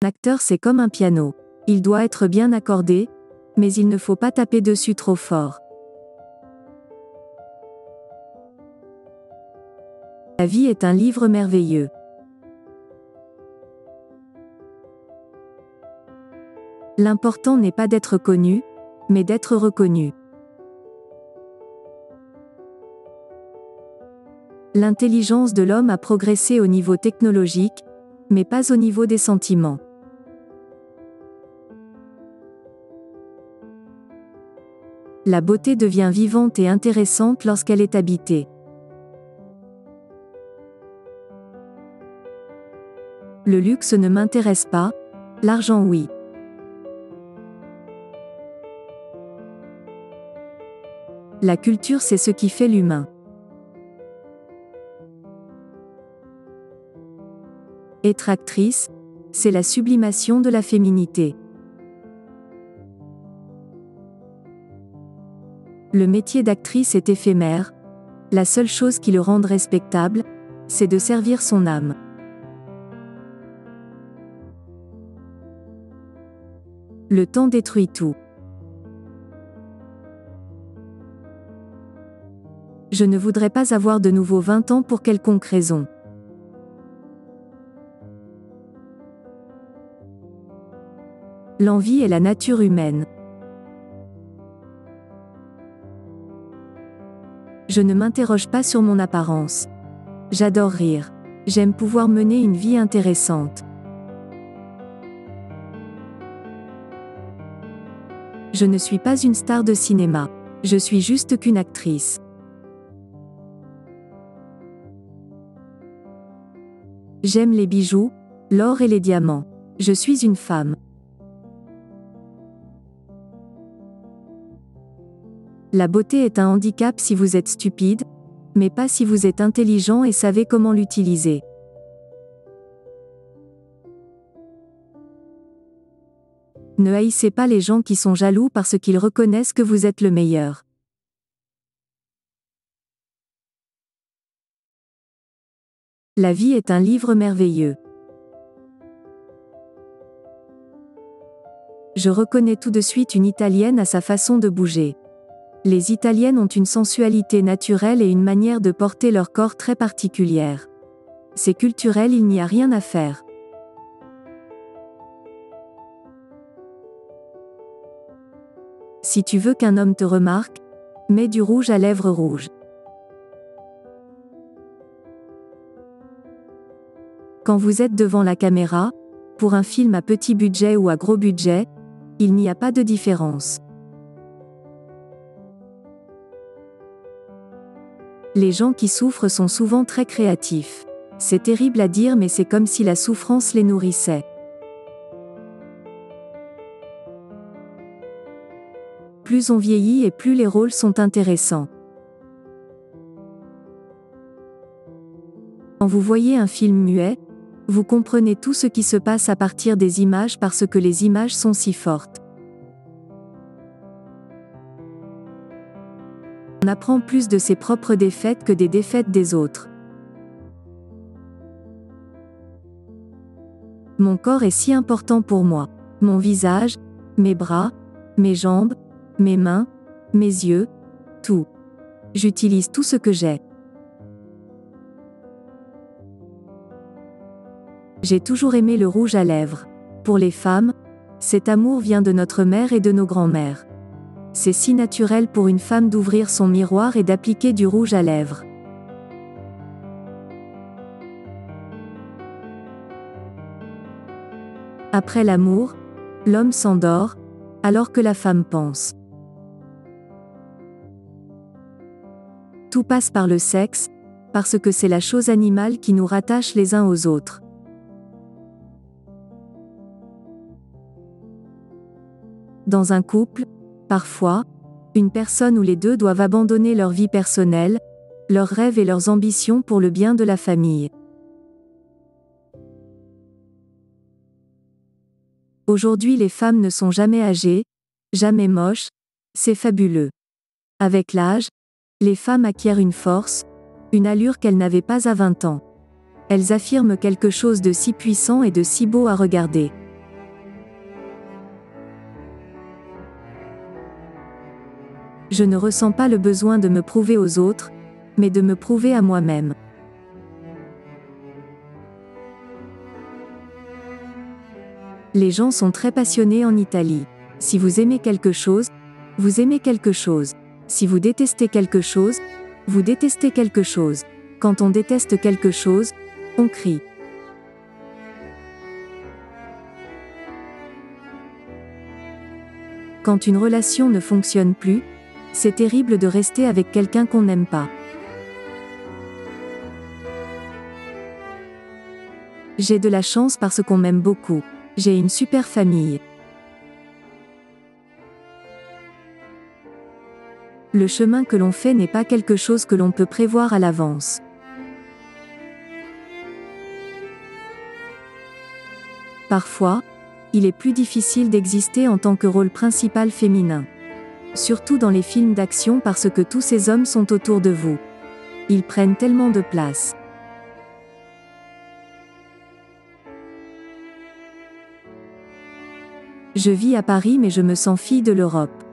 Un acteur, c'est comme un piano. Il doit être bien accordé, mais il ne faut pas taper dessus trop fort. La vie est un livre merveilleux. L'important n'est pas d'être connu, mais d'être reconnu. L'intelligence de l'homme a progressé au niveau technologique, mais pas au niveau des sentiments. La beauté devient vivante et intéressante lorsqu'elle est habitée. Le luxe ne m'intéresse pas, l'argent oui. La culture, c'est ce qui fait l'humain. Être actrice, c'est la sublimation de la féminité. Le métier d'actrice est éphémère. La seule chose qui le rende respectable, c'est de servir son âme. Le temps détruit tout. Je ne voudrais pas avoir de nouveau 20 ans pour quelconque raison. L'envie est la nature humaine. Je ne m'interroge pas sur mon apparence. J'adore rire. J'aime pouvoir mener une vie intéressante. Je ne suis pas une star de cinéma. Je suis juste qu'une actrice. J'aime les bijoux, l'or et les diamants. Je suis une femme. La beauté est un handicap si vous êtes stupide, mais pas si vous êtes intelligent et savez comment l'utiliser. Ne haïssez pas les gens qui sont jaloux parce qu'ils reconnaissent que vous êtes le meilleur. La vie est un livre merveilleux. Je reconnais tout de suite une Italienne à sa façon de bouger. Les Italiennes ont une sensualité naturelle et une manière de porter leur corps très particulière. C'est culturel, il n'y a rien à faire. Si tu veux qu'un homme te remarque, mets du rouge à lèvres rouge. Quand vous êtes devant la caméra, pour un film à petit budget ou à gros budget, il n'y a pas de différence. Les gens qui souffrent sont souvent très créatifs. C'est terrible à dire, mais c'est comme si la souffrance les nourrissait. Plus on vieillit et plus les rôles sont intéressants. Quand vous voyez un film muet, vous comprenez tout ce qui se passe à partir des images parce que les images sont si fortes. On apprend plus de ses propres défaites que des défaites des autres. Mon corps est si important pour moi. Mon visage, mes bras, mes jambes, mes mains, mes yeux, tout. J'utilise tout ce que j'ai. J'ai toujours aimé le rouge à lèvres. Pour les femmes, cet amour vient de notre mère et de nos grands-mères. C'est si naturel pour une femme d'ouvrir son miroir et d'appliquer du rouge à lèvres. Après l'amour, l'homme s'endort, alors que la femme pense. Tout passe par le sexe, parce que c'est la chose animale qui nous rattache les uns aux autres. Dans un couple, parfois, une personne ou les deux doivent abandonner leur vie personnelle, leurs rêves et leurs ambitions pour le bien de la famille. Aujourd'hui, les femmes ne sont jamais âgées, jamais moches, c'est fabuleux. Avec l'âge, les femmes acquièrent une force, une allure qu'elles n'avaient pas à 20 ans. Elles affirment quelque chose de si puissant et de si beau à regarder. Je ne ressens pas le besoin de me prouver aux autres, mais de me prouver à moi-même. Les gens sont très passionnés en Italie. Si vous aimez quelque chose, vous aimez quelque chose. Si vous détestez quelque chose, vous détestez quelque chose. Quand on déteste quelque chose, on crie. Quand une relation ne fonctionne plus, c'est terrible de rester avec quelqu'un qu'on n'aime pas. J'ai de la chance parce qu'on m'aime beaucoup. J'ai une super famille. Le chemin que l'on fait n'est pas quelque chose que l'on peut prévoir à l'avance. Parfois, il est plus difficile d'exister en tant que rôle principal féminin. Surtout dans les films d'action parce que tous ces hommes sont autour de vous. Ils prennent tellement de place. Je vis à Paris mais je me sens fille de l'Europe.